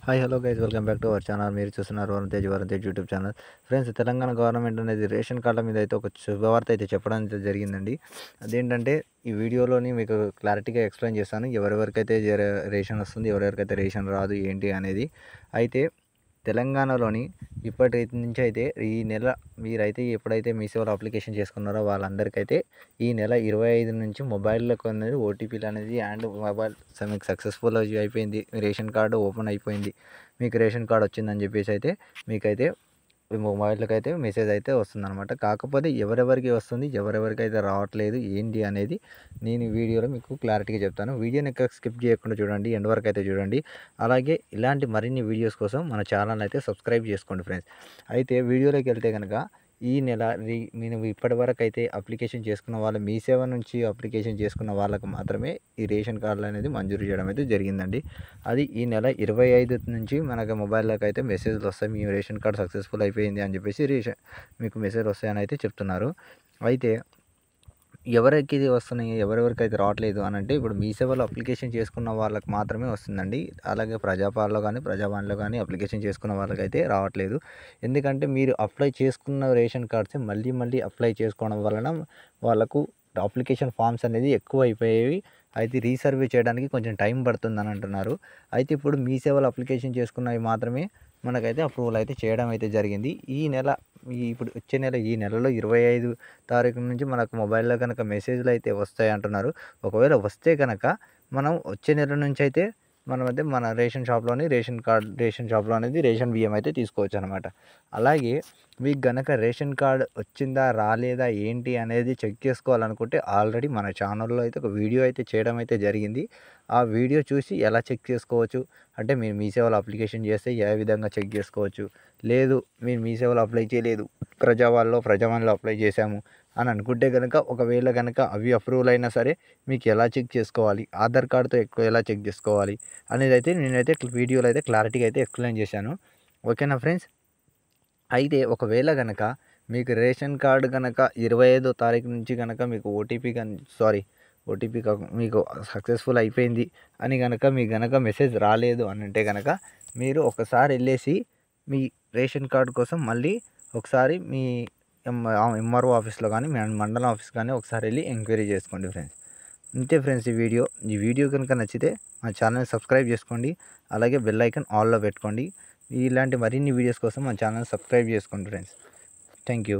Hi hello guys welcome back to our channel. మీరు చూస్తున్నారు Varun Tej YouTube channel. Friends, Telangana government అనేది ration కార్డుల మీద అయితే ఒక శుభవార్త అయితే చెప్పడం అయితే జరిగిందండి. అదేంటంటే ఈ వీడియోలోని మీకు క్లారిటీగా ఎక్స్ప్లెయిన్ చేస్తాను. ఎవరెవరికైతే రేషన్ వస్తుంది, ఎవరెవరికైతే రేషన్ రాదు ఏంటి అనేది. అయితే తెలంగాణలోని ఇప్పటి నుంచి అయితే ఈ నెల మీరైతే ఎప్పుడైతే మీ సేవలో అప్లికేషన్ చేసుకున్నారో వాళ్ళందరికైతే ఈ నెల 25 నుంచి మొబైల్లోకి అనేది ఓటీపీలు అనేది అండ్ మొబైల్ మీకు సక్సెస్ఫుల్ అయిపోయింది, రేషన్ కార్డు ఓపెన్ అయిపోయింది, మీకు రేషన్ కార్డు వచ్చిందని చెప్పేసి అయితే మీకైతే ఈ మొబైల్‌కైతే మెసేజ్ అయితే వస్తుందనమాట. కాకపోతే ఎవరెవరికి వస్తుంది, ఎవరెవరికైతే రావట్లేదు ఏంటి అనేది నేను ఈ వీడియోలో మీకు క్లారిటీగా చెప్తాను. వీడియోని ఎక్కడ స్కిప్ చేయకుండా చూడండి, ఎండ్ వరకు అయితే చూడండి. అలాగే ఇలాంటి మరిన్ని వీడియోస్ కోసం మన ఛానల్ అయితే సబ్స్క్రైబ్ చేసుకోండి ఫ్రెండ్స్. అయితే వీడియోలోకి వెళ్తే కనుక ఈ నెల నేను ఇప్పటివరకు అయితే అప్లికేషన్ చేసుకున్న వాళ్ళు మీ సేవ నుంచి అప్లికేషన్ చేసుకున్న వాళ్ళకు మాత్రమే ఈ రేషన్ కార్డులు అనేది మంజూరు చేయడం అయితే జరిగిందండి. అది ఈ నెల 25 నుంచి మనకు మొబైల్లోకి అయితే మెసేజ్లు వస్తాయి. మీ రేషన్ కార్డ్ సక్సెస్ఫుల్ అయిపోయింది అని చెప్పేసి మీకు మెసేజ్ వస్తాయని అయితే చెప్తున్నారు. అయితే ఎవరికి ఇది వస్తున్నాయి, ఎవరెవరికైతే రావట్లేదు అని అంటే ఇప్పుడు మీ సేవలో అప్లికేషన్ చేసుకున్న వాళ్ళకి మాత్రమే వస్తుందండి. అలాగే ప్రజాపాలలో కానీ ప్రజావాణిలో కానీ అప్లికేషన్ చేసుకున్న వాళ్ళకైతే రావట్లేదు. ఎందుకంటే మీరు అప్లై చేసుకున్న రేషన్ కార్డ్స్ మళ్ళీ మళ్ళీ అప్లై చేసుకోవడం వలన వాళ్ళకు అప్లికేషన్ ఫామ్స్ అనేది ఎక్కువ అయిపోయేవి. అయితే రీసర్వే చేయడానికి కొంచెం టైం పడుతుందని అంటున్నారు. అయితే ఇప్పుడు మీ సేవలో అప్లికేషన్ చేసుకున్నవి మాత్రమే మనకైతే అప్రూవల్ అయితే చేయడం అయితే జరిగింది. ఈ నెల ఇప్పుడు వచ్చే నెల ఈ నెలలో 25 తారీఖు నుంచి మనకు మొబైల్‌లో కనుక మెసేజ్‌లు అయితే వస్తాయి అంటున్నారు. ఒకవేళ వస్తే గనక మనం వచ్చే నెల నుంచి అయితే మనమైతే మన రేషన్ షాప్‌లో అనేది రేషన్ బియ్యం అయితే తీసుకోవచ్చనమాట. అలాగే మీకు గనక రేషన్ కార్డ్ వచ్చిందా, రాలేదా ఏంటి అనేది చెక్ చేసుకోవాలనుకుంటే ఆల్రెడీ మన ఛానల్‌లో అయితే ఒక వీడియో అయితే చేయడం అయితే జరిగింది. ఆ వీడియో చూసి ఎలా చెక్ చేసుకోవచ్చు అంటే మీరు మీ సేవలో అప్లికేషన్ చేస్తే ఏ విధంగా చెక్ చేసుకోవచ్చు. లేదు మీరు మీ సేవలో అప్లై చేయలేదు, ప్రజావాణిలో అప్లై చేశాము అని అనుకుంటే గనక ఒకవేళ గనక అవి అప్రూవల్ అయినా సరే మీకు ఎలా చెక్ చేసుకోవాలి, ఆధార్ కార్డ్‌తో ఎలా చెక్ చేసుకోవాలి అనేదైతే నేనైతే వీడియోలో అయితే క్లారిటీగా అయితే ఎక్స్‌ప్లెయిన్ చేశాను. ఓకేనా ఫ్రెండ్స్? అయితే ఒకవేళ గనక మీకు రేషన్ కార్డ్ గనక 25దో తారీఖు నుంచి గనక మీకు ఓటీపీ మీకు సక్సెస్ఫుల్ అయిపోయింది అని గనక మీకు గనక మెసేజ్ రాలేదు అని అంటే గనక మీరు ఒకసారి వెళ్ళేసి మీ రేషన్ కార్డ్ కోసం మళ్ళీ ఒకసారి మీ ఎంఆర్ఓ ఆఫీస్‌లో కానీ మండలం ఆఫీస్ కానీ ఒకసారి వెళ్ళి ఎంక్వైరీ చేసుకోండి ఫ్రెండ్స్. అంతే ఫ్రెండ్స్ ఈ వీడియో కనుక నచ్చితే మా ఛానల్‌ని సబ్స్క్రైబ్ చేసుకోండి. అలాగే బెల్ ఐకాన్ ఆల్‌లో పెట్టుకోండి. ఇలాంటి మరిన్ని వీడియోస్ కోసం మా ఛానల్ సబ్స్క్రైబ్ చేసుకోండి ఫ్రెండ్స్. Thank you.